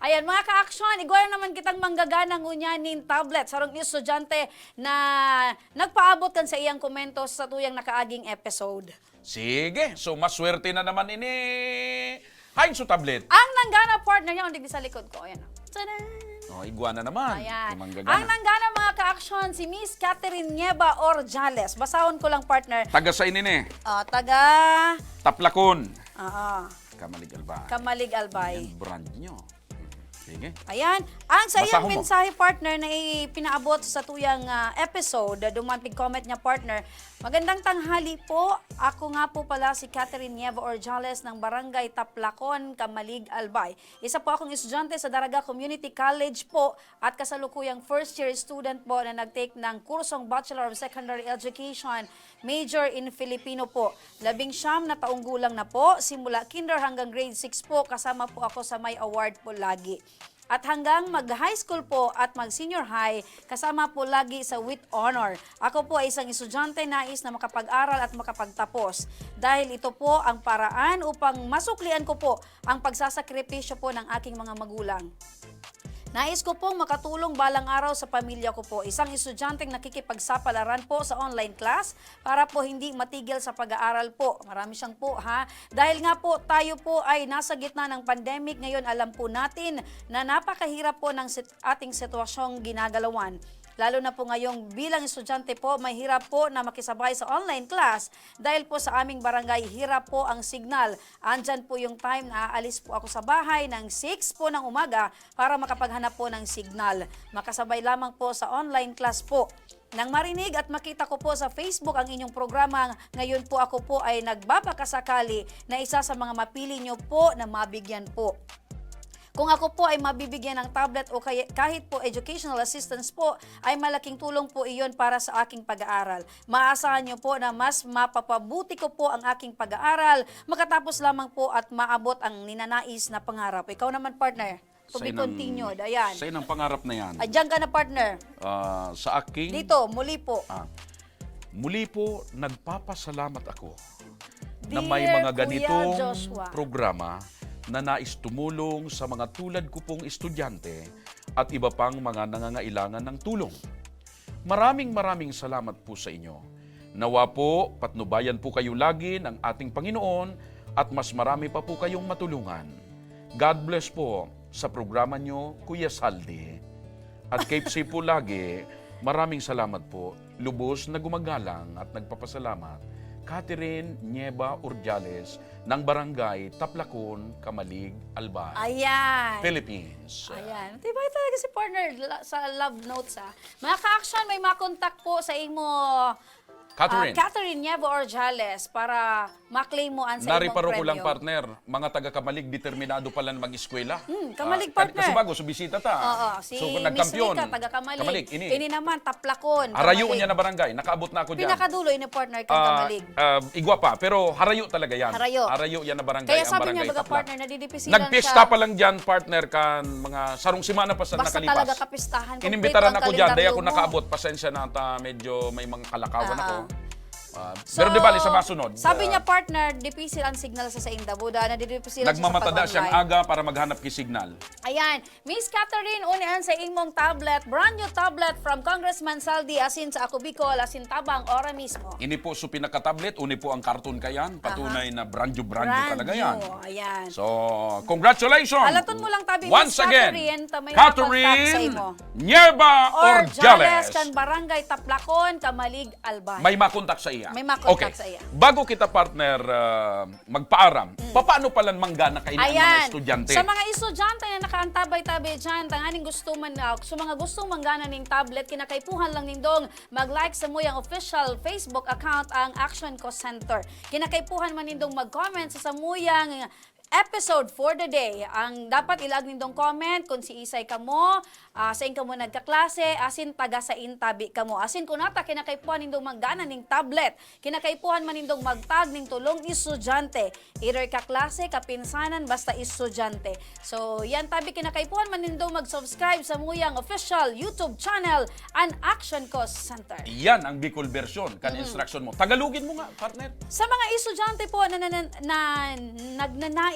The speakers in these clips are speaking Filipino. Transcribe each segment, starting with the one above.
Ayan, mga ka-aksyon, igwala naman kitang manggaganang unyanin tablet sarong estudyante na nagpaabot kan sa iyang komento sa tuyang nakaaging episode. Sige, so maswerte na naman ini. Hain so tablet. Ang nanggana partner niya, undig sa likod ko. Ayan. Tadan! Oh, iguana naman. Ayan. Manggagana. Ang nanggana mga ka-aksyon, si Miss Catherine Nieva Orjales. Basahon ko lang partner. Taga sa inini. Taga... Taplakon. Kamalig Kamalig Albay. Albay. Yan brand nyo. Sige. Ayan, ang sa iyang Basahon mo. mensahe partner na ipinaabot sa tuyang episode, dumating comment niya partner, magandang tanghali po, ako nga po pala si Catherine Nieva Orjales ng Barangay Taplacon, Kamalig, Albay. Isa po akong estudyante sa Daraga Community College po at kasalukuyang first year student po na nag-take ng kursong Bachelor of Secondary Education, major in Filipino po. 19 na taong gulang na po, simula kinder hanggang grade 6 po, kasama po ako sa may award po lagi. At hanggang mag-high school po at mag-senior high, kasama po lagi sa with honor. Ako po ay isang estudyante nais na makapag-aral at makapagtapos. Dahil ito po ang paraan upang masuklian ko po ang pagsasakripisyo po ng aking mga magulang. Nais ko pong makatulong balang araw sa pamilya ko po. Isang estudyanteng nakikipagsapalaran po sa online class para po hindi matigil sa pag-aaral po. Marami siyang po ha. Dahil nga po tayo po ay nasa gitna ng pandemic ngayon, alam po natin na napakahirap po ng ating sitwasyong ginagalawan. Lalo na po ngayong bilang estudyante po, may hirap po na makisabay sa online class dahil po sa aming barangay, hirap po ang signal. Andyan po yung time na aalis po ako sa bahay ng 6 po ng umaga para makapaghanap po ng signal. Makasabay lamang po sa online class po. Nang marinig at makita ko po sa Facebook ang inyong programa, ngayon po ako po ay nagbabakasakali na isa sa mga mapili nyo po na mabigyan po. Kung ako po ay mabibigyan ng tablet o kahit po educational assistance po, ay malaking tulong po iyon para sa aking pag-aaral. Maasahan niyo po na mas mapapabuti ko po ang aking pag-aaral, makatapos lamang po at maabot ang ninanais na pangarap. Ikaw naman partner, to be continued. Ayan. Sa inang pangarap na yan. Diyan ka na partner. Sa aking... Dito, muli po. Muli po, nagpapasalamat ako na Dear may mga Kuya ganitong Joshua. programa na nais tumulong sa mga tulad ko pong estudyante at iba pang mga nangangailangan ng tulong. Maraming salamat po sa inyo. Nawa po, patnubayan po kayo lagi ng ating Panginoon at mas marami pa po kayong matulungan. God bless po sa programa nyo, Kuya Saldi. At keep safe po lagi. Maraming salamat po. Lubos na gumagalang at nagpapasalamat, Catherine Nieva Orjales ng Barangay Taplacon, Kamalig, Albay, Ayan. Philippines. Ayan. Diba talaga si partner sa love notes ha. Mga ka-action, may makontak po sa imo Catherine Nieva Orjales para maklaim mo ang sa imong Nariparo ko premyo. lang partner, mga taga-Kamalig, determinado pala na mag-eskwela. Kamalig partner. Kasi bago, subisita ta. Oo, si so, Miss nagkampiyon. Rika, taga-Kamalig. Kamalig, ini. naman, Taplacon. Harayo Kamalig. niya na barangay, nakaabot na ako dyan. Pinakadulo ini partner kang Kamalig. Igwa pa, pero harayo talaga yan. Harayo. Yan na barangay, Kaya ang sabi barangay niya baga Taplac. partner, nadidipisilan Nagpista pa lang dyan, partner, kan mga sarong simana pa sa Basta nakalipas. talaga kapistahan. Inimbitaran Complete ang ako dyan, dahil ako kalendaryo mo. nakaabot. Pasensya na ta, medyo may mga kalakawan ako. So, Pero di bali sa masunod. Sabi niya partner, dipisil ang signal sa Inda Buda, nadidipisilan siya sa Nagmamatada siyang pag-online. aga para maghanap kay signal. Ayan, Miss Catherine, unahan sa imong tablet, brand new tablet from Congressman Saldi, asin sa ako Bicol, asin tabang, ora mismo. Ini po so pinaka-tablet, uni po ang karton kayan. Patunay na brand new talaga yan. Ayan. So, congratulations! Halaton mo lang tabi, once Miss again, Catherine, ta may nakontak sa Catherine imo. Nieva Orjales. kan Barangay Taplacon, Kamalig, Albay. May makontak sa iya. May makontak okay. sa iya. Bago kita partner magpaaram, paano pala manggana kayo ng mga estudyante? Sa mga estudyante na nakaantabay-tabay dyan, tanganing gusto man, sa mga gustong manggana ng tablet, kinakaipuhan lang nindong mag-like sa muyang official Facebook account ang Action Co Center. Kinakaipuhan man nindong mag-comment sa samuyang episode for the day. Ang dapat ilag nindong comment kung si Isay kamo, sa in kamo nagkaklase, asin taga sa intabi kamo. Asin kung nata kinakaipuhan nindong manggana ning tablet, kinakaipuhan man nindong magtag ning tulong estudyante. Either kaklase, kapinsanan, basta estudyante. So, yan tabi kinakaipuhan man nindong mag-subscribe sa muyang official YouTube channel and Action Co Center. Yan ang Bicol version, kan instruction mo. Tagalogin mo nga, partner. Sa mga estudyante po na nagnanais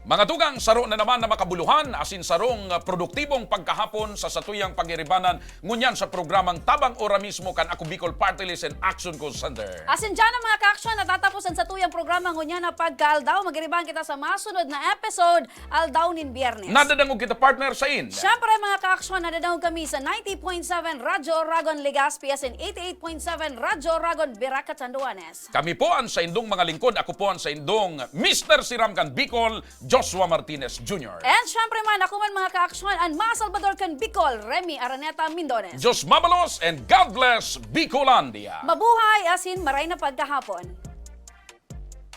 Mga tugang, saro na naman na makabuluhan, asin sarong produktibong pagkahapon sa satuyang pagiribanan, ngunyan sa programang Tabang Ora mismo kan Ako Bicol Party List and Action Call Center. Asin dyan ang mga ka-aksyon, natatapusan sa tuyang programa ngunyan na pagka-aldaw. Magiribahan kita sa masunod na episode, aldaw nin Biyernes. Nadadangog kita partner sa in. Siyempre mga ka-aksyon, nadadawag kami sa 90.7 Radyo Oragon Legazpi and 88.7 Radyo Oragon Biraca Chanduanes. Kami po ang sa indong mga lingkod, ako po ang sa indong Mr. Siramkan Bicol, Joshua Martinez Jr. And syempre man, ako man mga ka-aksyon, ang mga Salvador kan Bicol, Remy Araneta Mindones. Diyos mabalos and God bless Bicolandia. Mabuhay asin maray na pagkahapon.